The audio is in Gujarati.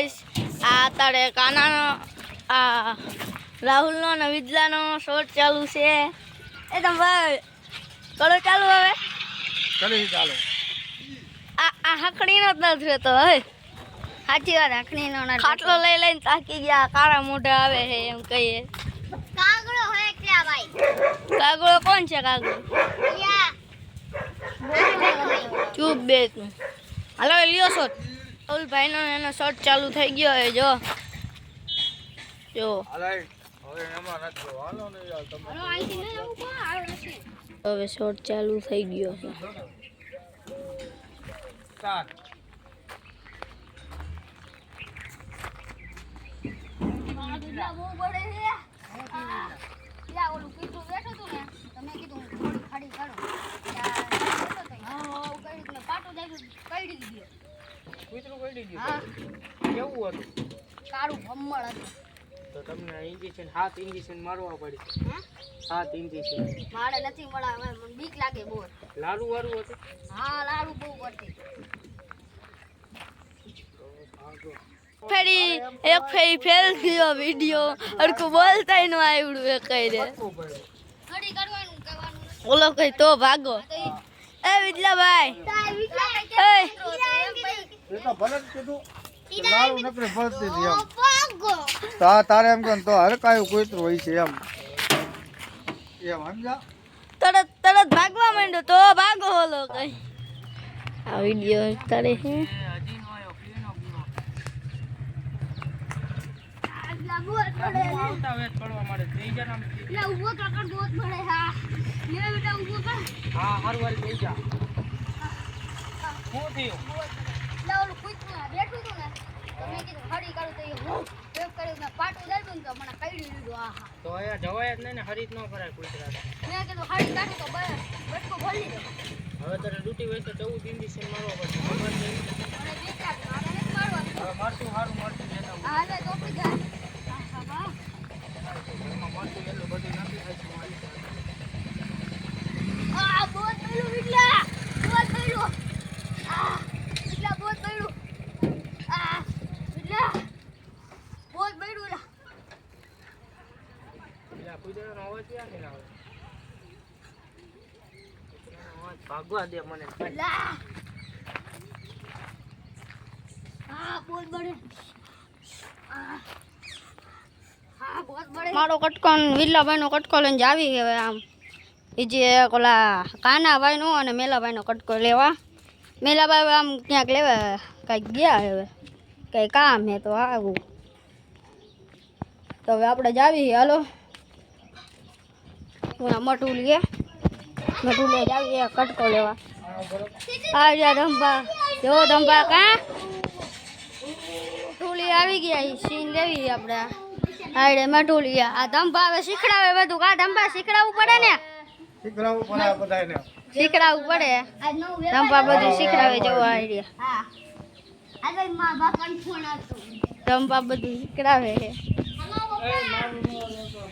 ગાઈસ આ તારે કાનાનો આ રાહુલનો અને વિજલાનો શોટ ચાલુ છે એ તમ ભાઈ કરો ચાલુ હવે કરી ચાલો આ હકડીનો જ નથી રહેતો હવે સાચી વાત હકડીનો ખાટલો લઈ લઈને તાકી ગયા કાળા મોઢા આવે છે એમ કહીએ કાગડો હે ક્યાં ભાઈ કાગડો કોણ છે કાગડો ચૂપ બે તું હાલો લ્યો શોટ રાહુલ ભાઈનો એનો શોટ ચાલુ થઈ ગયો હે જો હાલે હવે એમાં નથી હાલો ને યાર તમે હાલો આઈથી ન આવું કો આવડે છે હવે શોટ ચાલુ થઈ ગયો છે સ્ટાર્ટ વિજલા બહુ પડે છે યા ઓલું કીધું બેઠો તું ને તમે કીધું થોડી ખાડી કરો હા કઈ ને પાટો જાય કઈડી દીધો કૂતરું કઈડી ગયું હા કેવું હતું કાળું ભમ્મળ હતું તો તમને ઇન્જેક્શન 7 ઇન્જેક્શન મારવા પડી હે 7 ઇન્જેક્શન મારે નથી મળે મને બીક લાગે બહુ લાડુ વાળું હતું હા લાડુ બહુ પડતી ફેરી એક ફેરી ફેલ થયો વિડિયો અડકું બોલતાય ન આવડું એ કઈ રે ઘડી કરવાનું કહેવાનું ઓલો કઈ તો ભાગો એ વિજલા ભાઈ એ એ તો ભલે જ કીધું લાડુ નકરી ફરતી હતી એમ ભાગો તારે એમ કે તો હરકાયું કૂતરું હોય છે એમ સમજા તરત ભાગવા માંડ્યો તો ભાગો ઓલો કઈ આ વિડિયો તારે હે આવતા વેત પડવા મળે થઈ જા નામ લે ઉભો કાકા દોત પડે હા લે બેટા ઉભો કર હા હારું વાળી થઈ જા શું થયું લે ઓલું કૂતરું બેઠું તું ને તો મેં કીધું હરી કરું તો એ હું વેપ કર્યું ને પાટું દાડું ને તો મને કઈડી લીધું આહા તો અહીંયા જવાય જ નહીં ને હરીત ન કરાય કૂતરા મેં કીધું હરી કાઢું તો બટકો ભરી દો હવે તારે ડ્યુટી હોય તો 14 ઇન્જેક્શન મારવા પડશે ખબર છે મને બીક લાગે મારે નથી મારવાનું હવે મારતું સારું મળતું લેતા હું હા લે તો પડી જાય આહા બા ઘરમાં મળતું એટલું બધું નથી થાય આ બોત પડ્યું વિટલા બોત પડ્યું આ વિટલા બોત પડ્યું આ વિટલા બોત પડ્યું લા એટલે કૂતરાનો અવાજ ક્યાં નહીં આવે કૂતરાનો અવાજ ભાગવા દે મને લા આ બોત પડે આ બોત પડે મારો કટકો વિલ્લાભાઈનો કટકો લઈને જ આવી હવે આમ એ જે ઓલા કાનાભાઈનો અને મેલાભાઈનો કટકો લેવા મેલાભાઈ આમ ક્યાંક લેવા કંઈક ગયા હવે કંઈ કામ હે તો આવું તો હવે આપણે જ આવી હાલો હું મટુલીએ મટુલીએ જ આવી કટકો લેવા આ જા ધંભા જો ધંભા કા ટુલી આવી ગયા ઈ સીન લેવી આપણે આડે મટુલિયા આ ધંભા હવે શીખડાવે બધું કા ધંભા શીખડાવવું પડે ને શીખડાવવું પડે આ બધાને શીખડાવવું પડે આજ નવું ધંભા બધું શીખડાવે જવો આઈડિયા હા આજે મારા બાપાનો ફોન આવતો ધંભા બધું શીખડાવે છે એ મારું